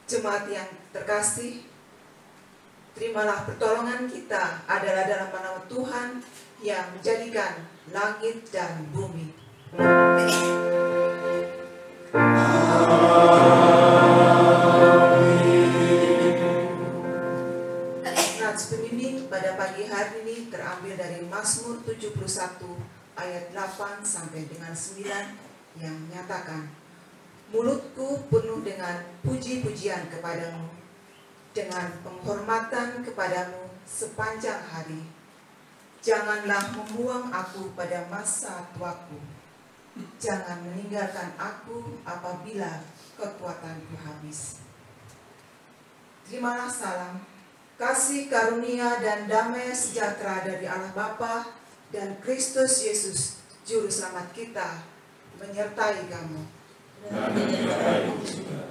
Jemaat yang terkasih, terimalah pertolongan kita adalah dalam nama Tuhan yang menjadikan langit dan bumi. Nats pembimbing pada pagi hari ini terambil dari Mazmur 71 ayat 8 sampai dengan 9 yang menyatakan, mulutku penuh dengan puji-pujian kepadamu, dengan penghormatan kepadamu sepanjang hari. Janganlah membuang aku pada masa tuaku. Jangan meninggalkan aku apabila kekuatanku habis. Terimalah salam, kasih karunia dan damai sejahtera dari Allah Bapa dan Kristus Yesus, Juru Selamat kita, menyertai kamu. Dan menyertai juga.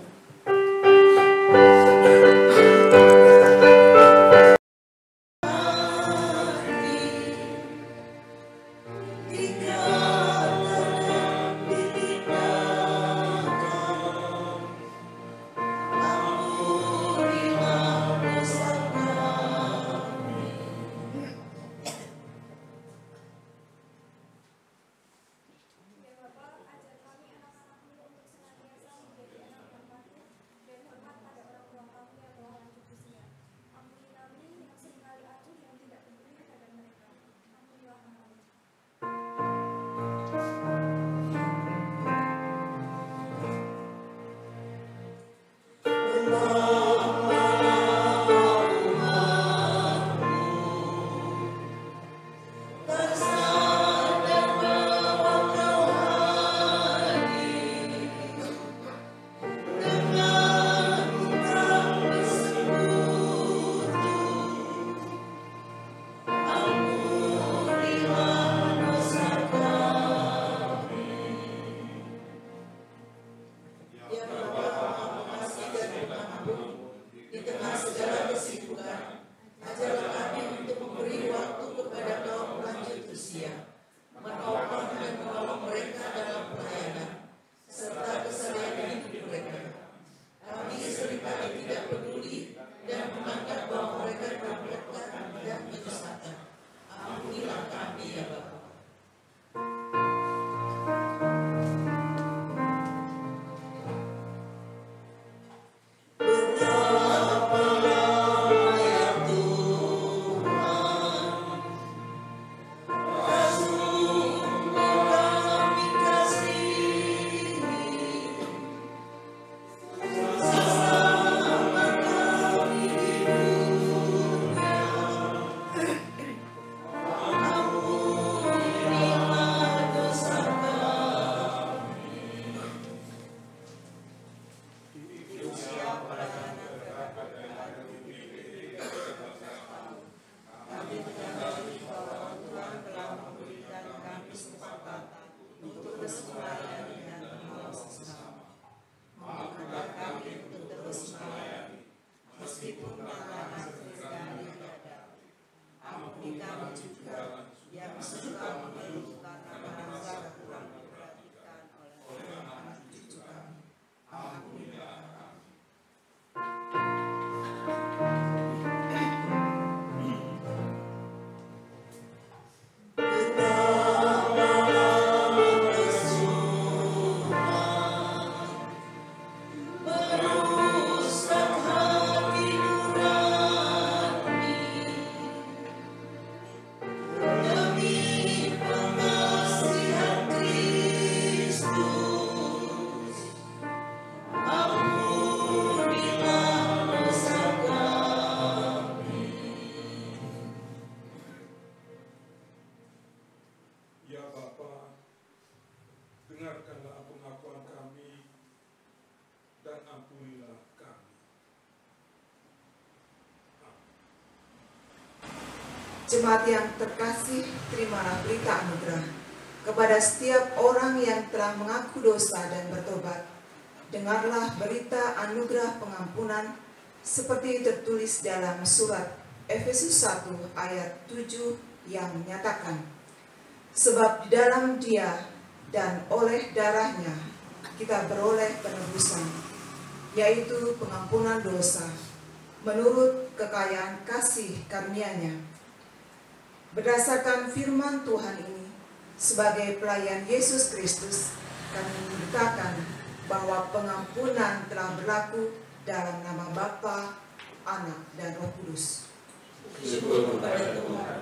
menyadari bahwa Tuhan telah memberikan kami kesempatan untuk terus melayani dan menolong sesama. Mampukan kami untuk terus melayani, meskipun tantangan seringkali ada. Ampuni kami juga yang suka mengeluh karena merasa kurang diperhatikan oleh anak cucu kami. Ampunilah kami. Ya Bapa, dengarkanlah pengakuan kami dan ampunilah kami. Jemaat yang terkasih, terimalah berita anugerah kepada setiap orang yang telah mengaku dosa dan bertobat. Dengarlah berita anugerah pengampunan seperti tertulis dalam surat Efesus 1 ayat 7 yang menyatakan, sebab di dalam Dia dan oleh darahnya kita beroleh penebusan, yaitu pengampunan dosa, menurut kekayaan kasih karunia-Nya. Berdasarkan firman Tuhan ini, sebagai pelayan Yesus Kristus, kami memberitakan bahwa pengampunan telah berlaku dalam nama Bapa, Anak, dan Roh Kudus. Syukur kepada Tuhan.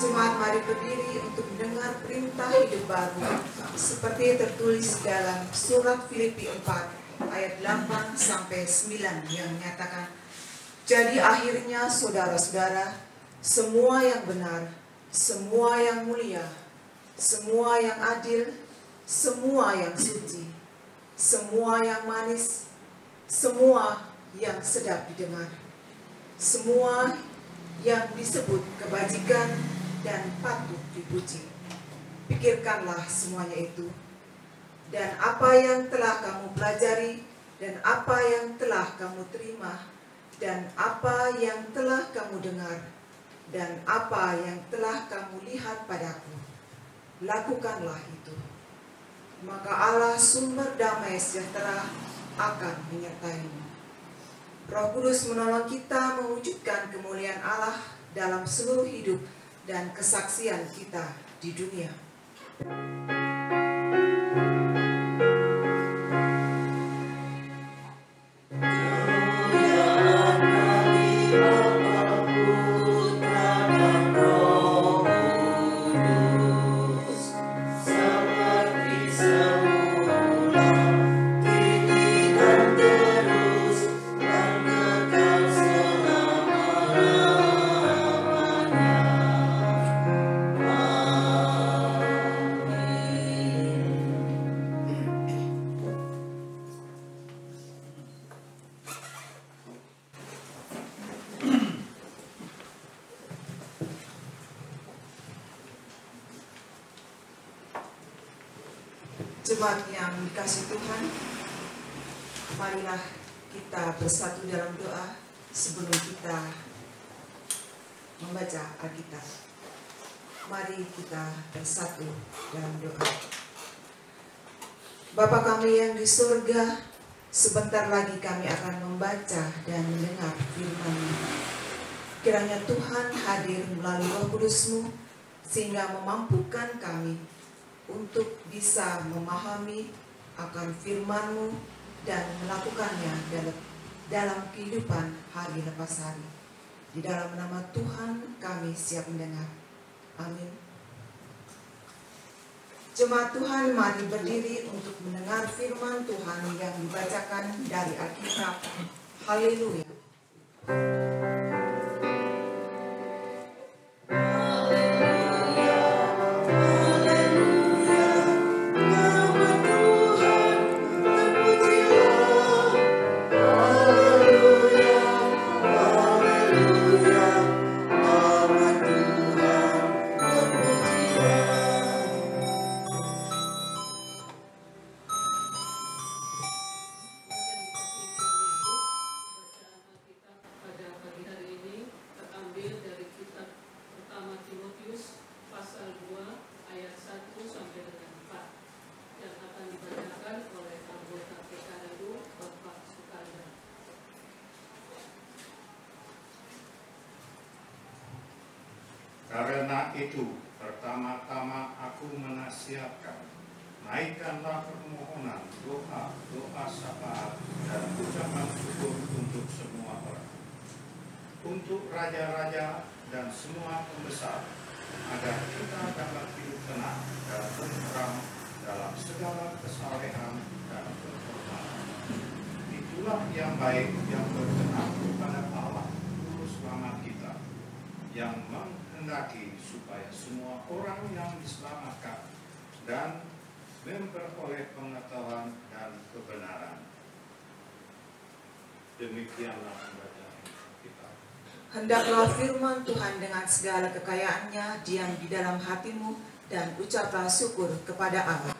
Jemaat, mari berdiri untuk mendengar perintah hidup baru seperti tertulis dalam surat Filipi 4 ayat 8 sampai 9 yang menyatakan, jadi akhirnya saudara-saudara, semua yang benar, semua yang mulia, semua yang adil, semua yang suci, semua yang manis, semua yang sedap didengar, semua yang disebut kebajikan dan patut dipuji. Pikirkanlah semuanya itu, dan apa yang telah kamu pelajari, dan apa yang telah kamu terima, dan apa yang telah kamu dengar, dan apa yang telah kamu lihat padaku, lakukanlah itu. Maka Allah sumber damai sejahtera akan menyertaimu. Roh Kudus menolong kita mewujudkan kemuliaan Allah dalam seluruh hidup dan kesaksian kita di dunia. Amin. Jemaat yang dikasihi Tuhan, marilah kita bersatu dalam doa sebelum kita membaca Alkitab. Mari kita bersatu dalam doa. Bapa kami yang di surga, sebentar lagi kami akan membaca dan mendengar firman-Mu. Kiranya Tuhan hadir melalui Roh Kudus-Mu sehingga memampukan kami untuk bisa memahami akan firman-Mu dan melakukannya dalam kehidupan hari lepas hari. Di dalam nama Tuhan kami siap mendengar. Amin. Jemaat Tuhan, mari berdiri untuk mendengar firman Tuhan yang dibacakan dari Alkitab. Haleluya. Karena itu, pertama-tama aku menasihatkan, naikkanlah permohonan, doa syafaat, dan ucapan syukur untuk semua orang, untuk raja-raja dan semua pembesar, agar kita dapat hidup tenang dan tentram dalam segala kesalehan dan kehormatan. Itulah yang baik yang berkenan kepada Allah, Juru Selamat kita, yang menghendaki supaya semua orang yang diselamatkan dan memperoleh pengetahuan dan kebenaran. Demikianlah pembacaan kita. Hendaklah firman Tuhan dengan segala kekayaannya diam di dalam hatimu dan ucaplah syukur kepada Allah.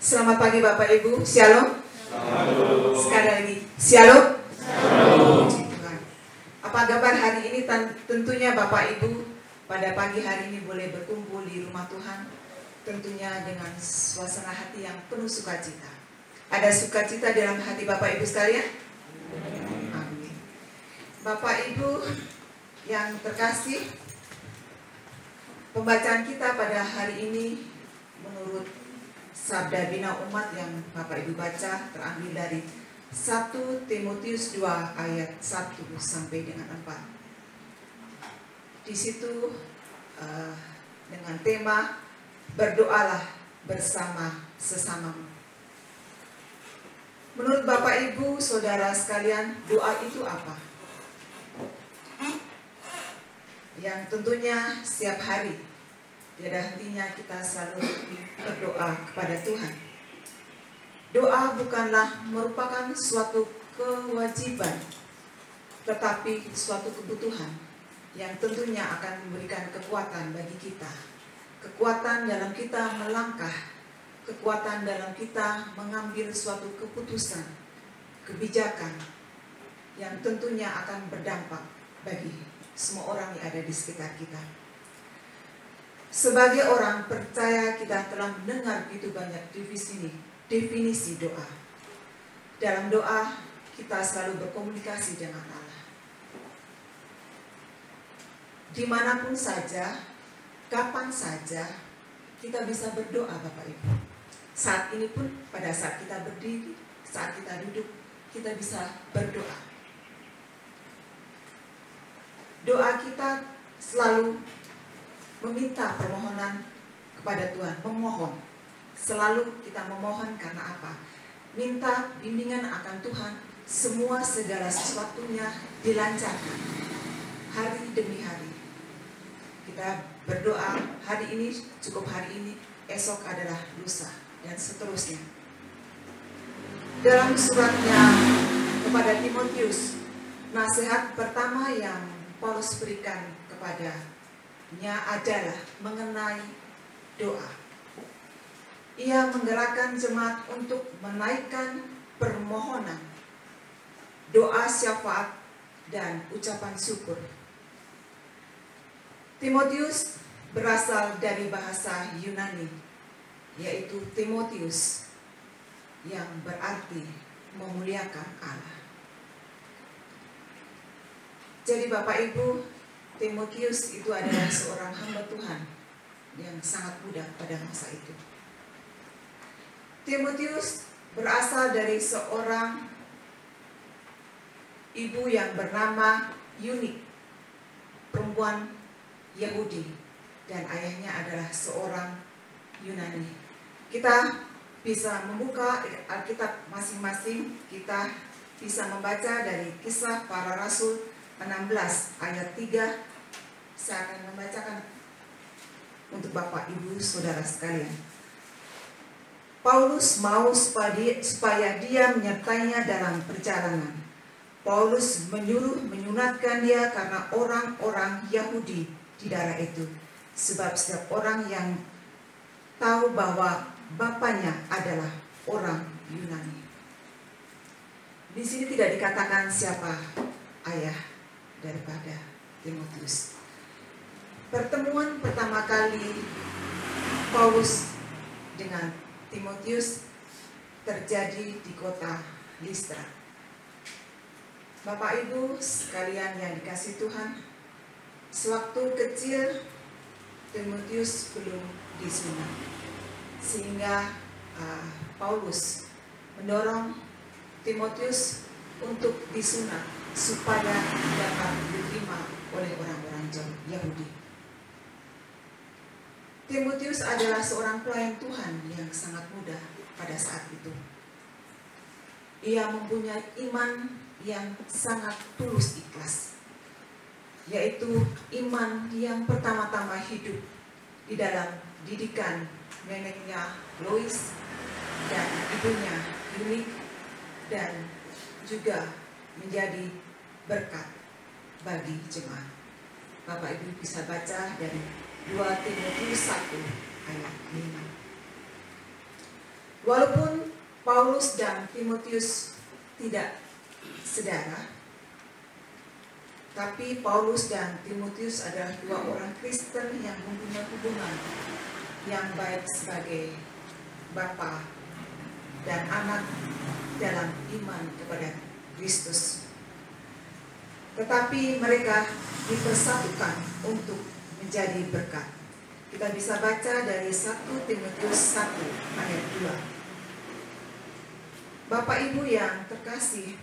Selamat pagi Bapak Ibu, Shalom. Sekali lagi, Shalom. Apa kabar hari ini? Tentunya Bapak Ibu pada pagi hari ini boleh berkumpul di rumah Tuhan, tentunya dengan suasana hati yang penuh sukacita. Ada sukacita dalam hati Bapak Ibu sekalian? Amin. Bapak Ibu yang terkasih, pembacaan kita pada hari ini menurut Sabda Bina Umat yang Bapak Ibu baca terambil dari 1 Timotius 2 ayat 1 sampai dengan 4. Di situ dengan tema berdoalah bersama sesamamu. Menurut Bapak Ibu, Saudara sekalian, doa itu apa? Yang tentunya setiap hari tiada hentinya kita selalu berdoa kepada Tuhan. Doa bukanlah merupakan suatu kewajiban, tetapi suatu kebutuhan yang tentunya akan memberikan kekuatan bagi kita. Kekuatan dalam kita melangkah, kekuatan dalam kita mengambil suatu keputusan, kebijakan yang tentunya akan berdampak bagi semua orang yang ada di sekitar kita. Sebagai orang percaya, kita telah mendengar begitu banyak definisi doa. Dalam doa kita selalu berkomunikasi dengan Allah. Dimanapun saja, kapan saja kita bisa berdoa Bapak Ibu. Saat ini pun pada saat kita berdiri, saat kita duduk, kita bisa berdoa. Doa kita selalu meminta permohonan kepada Tuhan, memohon. Selalu kita memohon karena apa? Minta bimbingan akan Tuhan, semua segala sesuatunya dilancarkan hari demi hari. Kita berdoa hari ini cukup hari ini, esok adalah lusa, dan seterusnya. Dalam suratnya kepada Timotius, nasihat pertama yang Paulus berikan kepadanya adalah mengenai doa. Ia menggerakkan jemaat untuk menaikkan permohonan, doa syafaat, dan ucapan syukur. Timotius berasal dari bahasa Yunani, yaitu Timotius, yang berarti memuliakan Allah. Jadi Bapak Ibu, Timotius itu adalah seorang hamba Tuhan yang sangat muda pada masa itu. Timotius berasal dari seorang ibu yang bernama Yunik, perempuan Yahudi, dan ayahnya adalah seorang Yunani. Kita bisa membuka Alkitab masing-masing, kita bisa membaca dari Kisah Para Rasul 16 ayat 3. Saya akan membacakan untuk Bapak, Ibu, Saudara sekalian. Paulus mau supaya dia menyertainya dalam perjalanan. Paulus menyunatkan dia karena orang-orang Yahudi di daerah itu. Sebab setiap orang yang tahu bahwa bapaknya adalah orang Yunani. Di sini tidak dikatakan siapa ayah daripada Timotius. Pertemuan pertama kali Paulus dengan Timotius terjadi di kota Listra. Bapak Ibu sekalian yang dikasihi Tuhan, sewaktu kecil Timotius belum disunat, sehingga Paulus mendorong Timotius untuk disunat supaya dapat diterima oleh orang-orang Yahudi. Timotius adalah seorang pelayan Tuhan yang sangat muda pada saat itu. Ia mempunyai iman yang sangat tulus ikhlas, yaitu iman yang pertama-tama hidup di dalam didikan neneknya Lois dan ibunya Yunik, dan juga menjadi berkat bagi jemaat. Bapak Ibu bisa baca dari 2 Timotius 1 ayat 5. Walaupun Paulus dan Timotius tidak saudara, tapi Paulus dan Timotius adalah dua orang Kristen yang mempunyai hubungan yang baik sebagai bapa dan anak dalam iman kepada Kristus. Tetapi mereka dipersatukan untuk menjadi berkat. Kita bisa baca dari 1 Timotius 1 ayat 2. Bapak Ibu yang terkasih,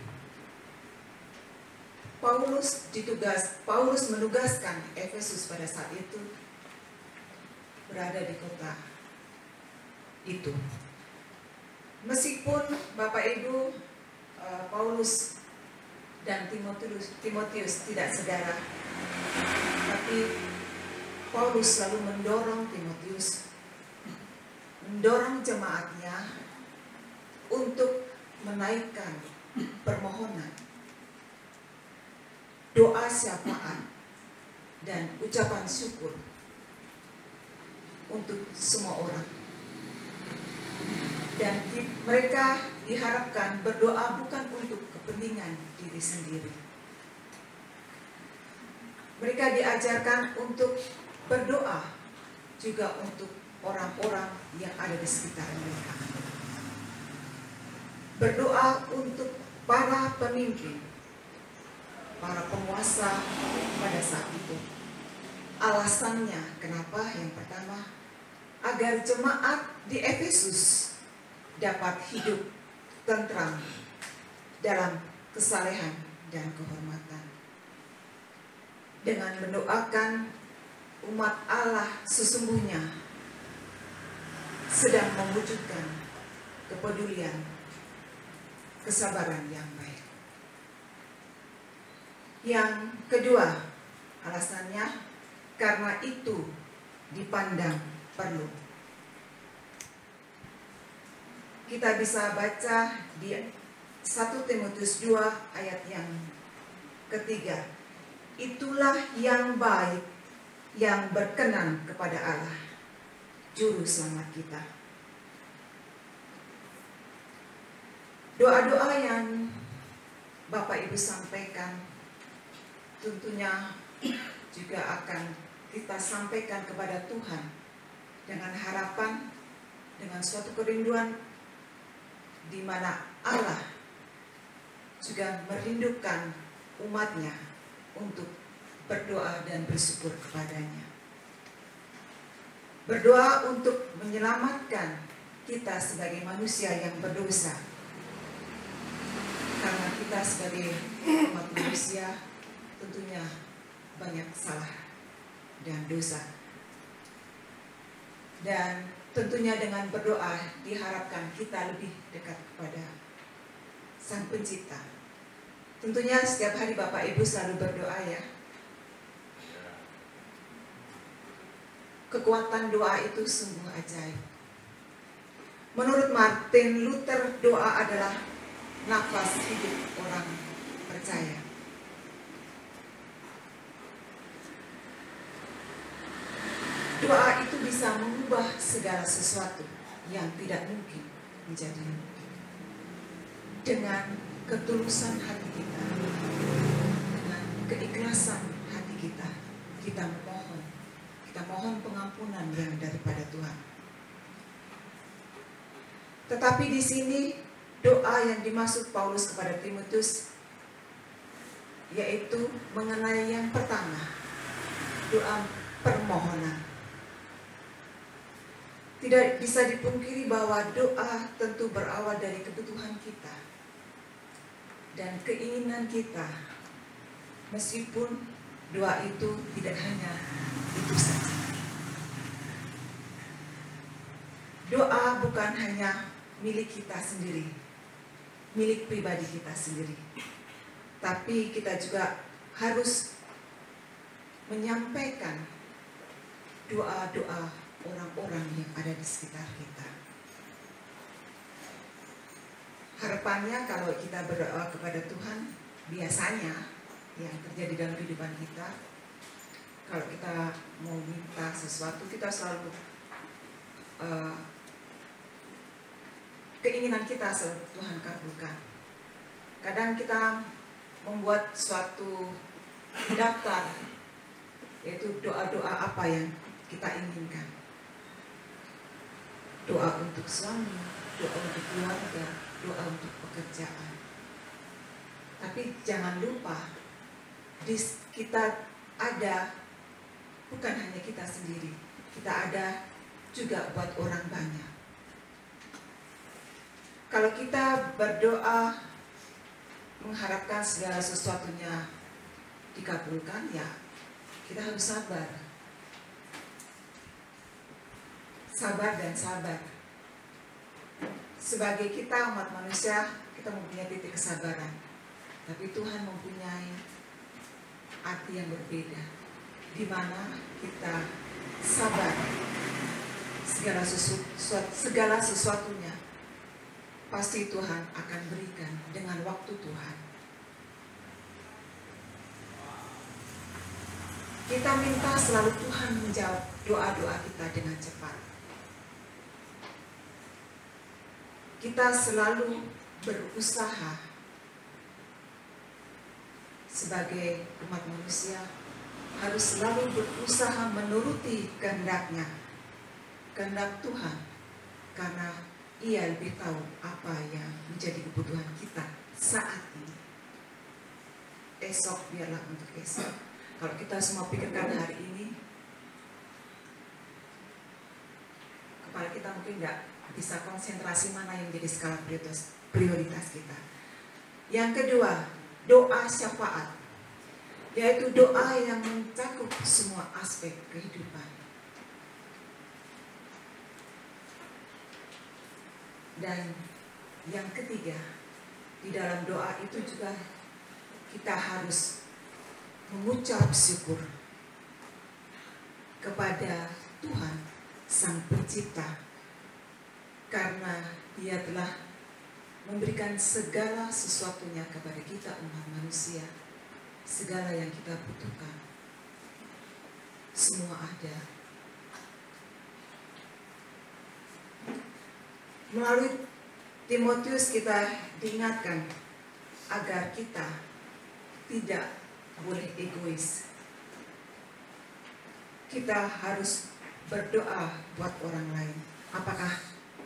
Paulus menugaskan Efesus pada saat itu berada di kota itu. Meskipun Bapak Ibu Paulus dan Timotius tidak saudara, tapi Paulus selalu mendorong Timotius, mendorong jemaatnya untuk menaikkan permohonan, doa syafaat, dan ucapan syukur untuk semua orang. Dan mereka diharapkan berdoa bukan untuk kepentingan diri sendiri. Mereka diajarkan untuk berdoa juga untuk orang-orang yang ada di sekitar mereka. Berdoa untuk para pemimpin, para penguasa pada saat itu. Alasannya kenapa? Yang pertama, agar jemaat di Efesus dapat hidup tentram dalam kesalehan dan kehormatan. Dengan mendoakan umat Allah sesungguhnya sedang mewujudkan kepedulian, kesabaran yang baik. Yang kedua, alasannya karena itu dipandang perlu. Kita bisa baca di 1 Timotius 2 ayat yang ketiga. Itulah yang baik, yang berkenan kepada Allah, Juru Selamat kita. Doa-doa yang Bapak Ibu sampaikan tentunya juga akan kita sampaikan kepada Tuhan dengan harapan, dengan suatu kerinduan di mana Allah juga merindukan umatnya untuk berdoa dan bersyukur kepadanya. Berdoa untuk menyelamatkan kita sebagai manusia yang berdosa. Karena kita sebagai umat manusia tentunya banyak salah dan dosa. Dan tentunya dengan berdoa diharapkan kita lebih dekat kepada Sang Pencipta. Tentunya setiap hari Bapak Ibu selalu berdoa ya. Kekuatan doa itu sungguh ajaib. Menurut Martin Luther, doa adalah nafas hidup orang percaya. Doa itu bisa mengubah segala sesuatu yang tidak mungkin menjadi mungkin. Dengan ketulusan hati kita, dengan keikhlasan hati kita, kita mohon pengampunan yang daripada Tuhan. Tetapi di sini doa yang dimaksud Paulus kepada Timotius yaitu mengenai yang pertama, doa permohonan. Tidak bisa dipungkiri bahwa doa tentu berawal dari kebutuhan kita dan keinginan kita. Meskipun doa itu tidak hanya itu saja. Doa bukan hanya milik kita sendiri, milik pribadi kita sendiri. Tapi kita juga harus menyampaikan doa-doa orang-orang yang ada di sekitar kita. Harapannya kalau kita berdoa kepada Tuhan, biasanya yang terjadi dalam kehidupan kita, kalau kita mau minta sesuatu, kita selalu keinginan kita selalu Tuhan kabulkan. Kadang kita membuat suatu daftar, yaitu doa-doa apa yang kita inginkan. Doa untuk suami, doa untuk keluarga, doa untuk pekerjaan. Tapi jangan lupa, di kita ada, bukan hanya kita sendiri, kita ada juga buat orang banyak. Kalau kita berdoa mengharapkan segala sesuatunya dikabulkan, ya kita harus sabar. Sabar dan sabar. Sebagai kita umat manusia, kita mempunyai titik kesabaran. Tapi Tuhan mempunyai arti yang berbeda, di mana kita sabar segala sesuatunya pasti Tuhan akan berikan dengan waktu Tuhan. Kita minta selalu Tuhan menjawab doa-doa kita dengan cepat. Kita selalu berusaha sebagai umat manusia, harus selalu berusaha menuruti kehendak-Nya, kehendak Tuhan, karena Ia lebih tahu apa yang menjadi kebutuhan kita saat ini. Esok biarlah untuk esok. Kalau kita semua pikirkan hari ini, kepala kita mungkin nggak bisa konsentrasi mana yang jadi skala prioritas kita. Yang kedua, doa syafaat, yaitu doa yang mencakup semua aspek kehidupan. Dan yang ketiga, di dalam doa itu juga kita harus mengucap syukur kepada Tuhan Sang Pencipta, karena Dia telah memberikan segala sesuatunya kepada kita umat manusia. Segala yang kita butuhkan semua ada. Melalui Timotius kita diingatkan agar kita tidak boleh egois. Kita harus berdoa buat orang lain. Apakah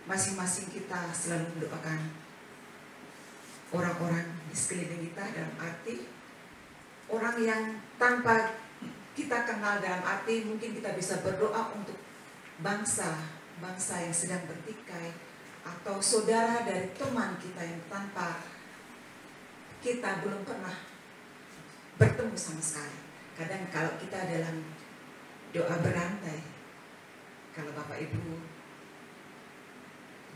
masing-masing kita selalu mendoakan orang-orang di sekeliling kita, dalam arti orang yang tanpa kita kenal, dalam arti mungkin kita bisa berdoa untuk bangsa yang sedang bertikai, atau saudara dari teman kita yang tanpa kita belum pernah bertemu sama sekali. Kadang kalau kita dalam doa berantai, kalau Bapak Ibu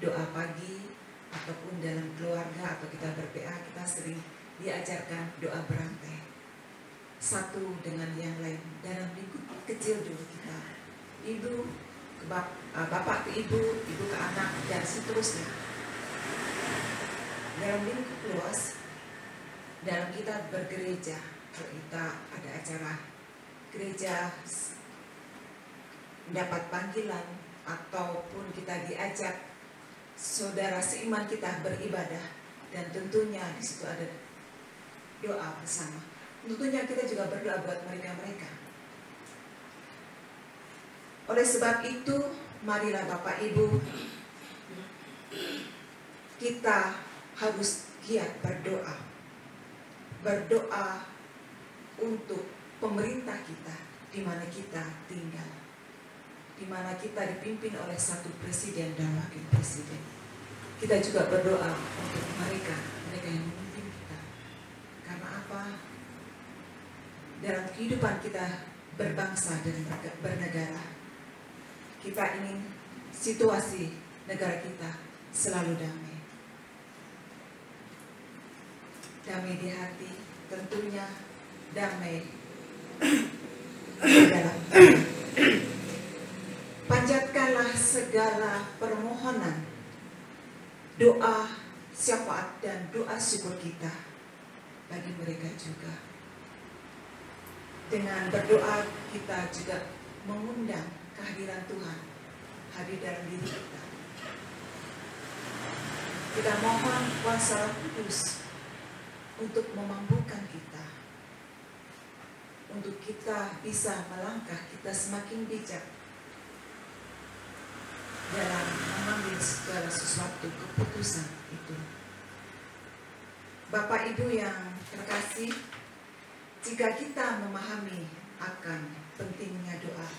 doa pagi ataupun dalam keluarga atau kita ber-PA, kita sering diajarkan doa berantai satu dengan yang lain dalam lingkup kecil dulu kita, ibu ke bapak ke ibu, ibu ke anak, dan seterusnya. Dalam lingkup luas, dalam kita bergereja, kalau kita ada acara gereja, mendapat panggilan ataupun kita diajak saudara seiman kita beribadah, dan tentunya di situ ada doa bersama. Tentunya kita juga berdoa buat mereka-mereka. Oleh sebab itu, marilah Bapak Ibu, kita harus giat berdoa. Berdoa untuk pemerintah kita, di mana kita tinggal, di mana kita dipimpin oleh satu presiden dan wakil presiden. Kita juga berdoa untuk mereka yang memimpin kita. Karena apa? Dalam kehidupan kita berbangsa dan bernegara, kita ingin situasi negara kita selalu damai. Damai di hati, tentunya damai di dalam hati. Panjatkanlah segala permohonan, doa syafaat dan doa syukur kita bagi mereka juga. Dengan berdoa kita juga mengundang kehadiran Tuhan hadir dalam diri kita. Kita mohon kuasa kudus untuk memampukan kita, untuk kita bisa melangkah, kita semakin bijak dalam mengambil segala sesuatu keputusan itu. Bapak Ibu yang terkasih, jika kita memahami akan pentingnya doa,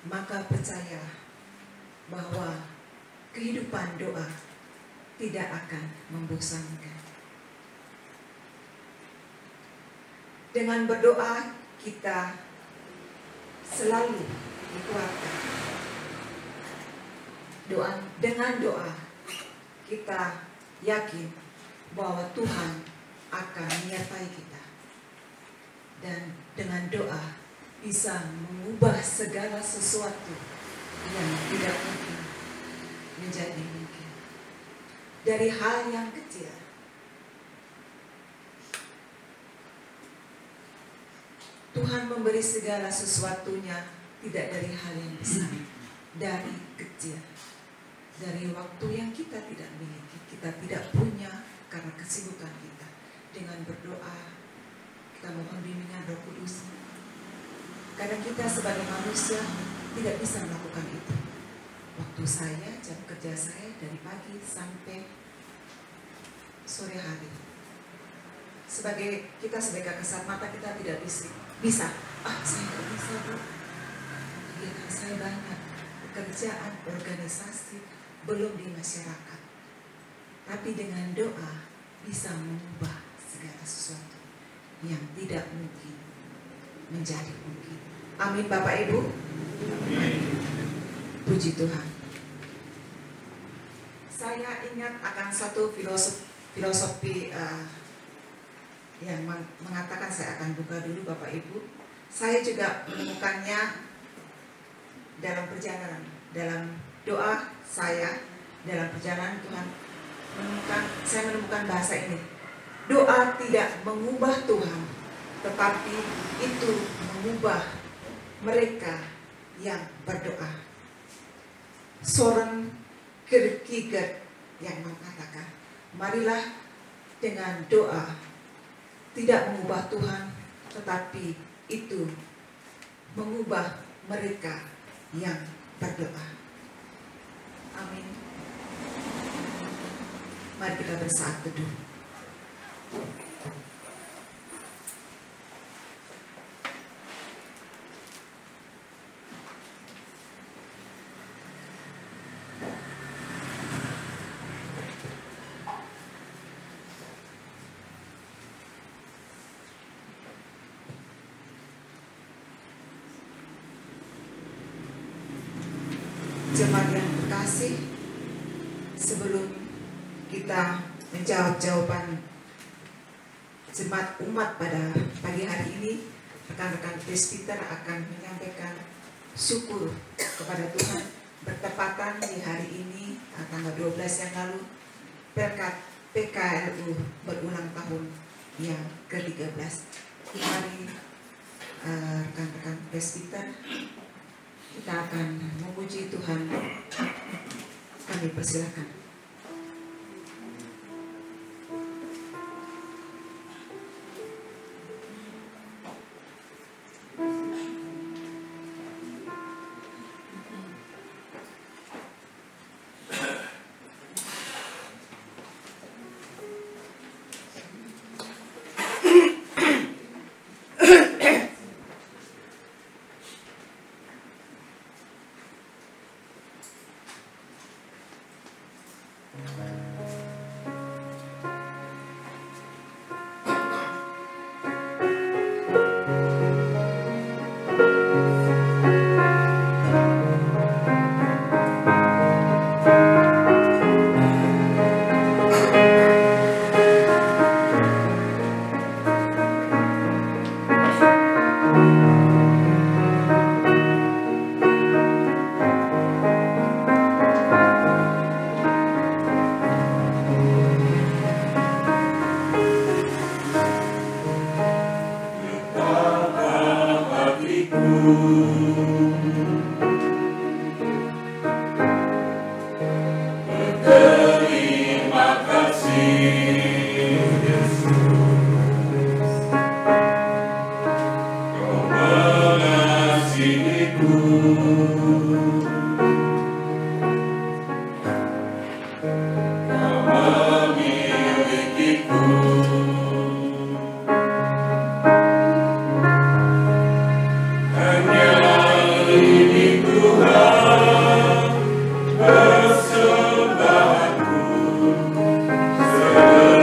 maka percayalah bahwa kehidupan doa tidak akan membosankan. Dengan berdoa kita selalu dikuatkan. Dengan doa kita yakin bahwa Tuhan akan menyertai kita, dan dengan doa bisa mengubah segala sesuatu yang tidak mungkin menjadi mungkin. Dari hal yang kecil, Tuhan memberi segala sesuatunya tidak dari hal yang besar, dari kecil. Dari waktu yang kita tidak miliki, kita tidak punya karena kesibukan kita. Dengan berdoa, kita mohon bimbingan Roh Kudus. Kadang kita sebagai manusia tidak bisa melakukan itu. Waktu saya, jam kerja saya dari pagi sampai sore hari. Kita sebagai kasat mata kita tidak bisa. Saya nggak bisa, Bu. Kegiatan saya banyak. pekerjaan organisasi, belum di masyarakat. Tapi dengan doa bisa mengubah segala sesuatu yang tidak mungkin menjadi mungkin. Amin Bapak Ibu. Puji Tuhan. Saya ingat akan satu filosofi yang mengatakan, saya akan buka dulu Bapak Ibu. Saya juga menemukannya dalam perjalanan, dalam doa saya, dalam perjalanan Tuhan saya menemukan bahasa ini. Doa tidak mengubah Tuhan, tetapi itu mengubah mereka yang berdoa. Soren Kierkegaard yang mengatakan, marilah dengan doa tidak mengubah Tuhan, tetapi itu mengubah mereka yang berdoa. Amin. Mari kita bersaat teduh. Jemaat yang terkasih, sebelum kita menjawab jawaban jemaat umat pada pagi hari ini, rekan-rekan presbiter akan menyampaikan syukur kepada Tuhan bertepatan di hari ini tanggal 12 yang lalu berkat PKLU berulang tahun yang ke-13. Mari rekan-rekan presbiter, kita akan memuji Tuhan. Kami persilakan. Persembahanku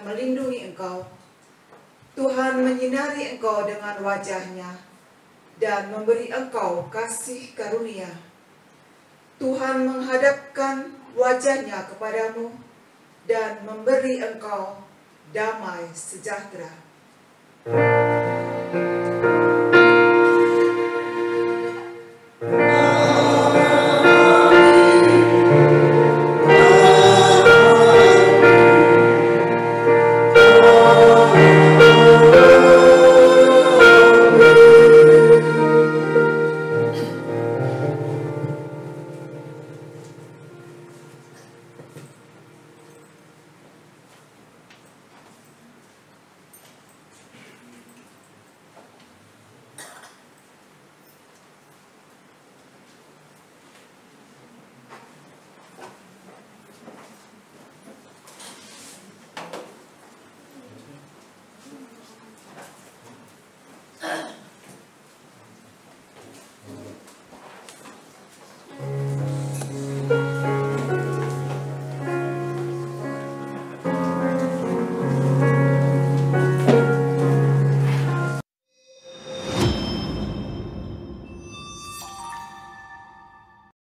Tuhan melindungi engkau. Tuhan menyinari engkau dengan wajah-Nya dan memberi engkau kasih karunia. Tuhan menghadapkan wajah-Nya kepadamu dan memberi engkau damai sejahtera.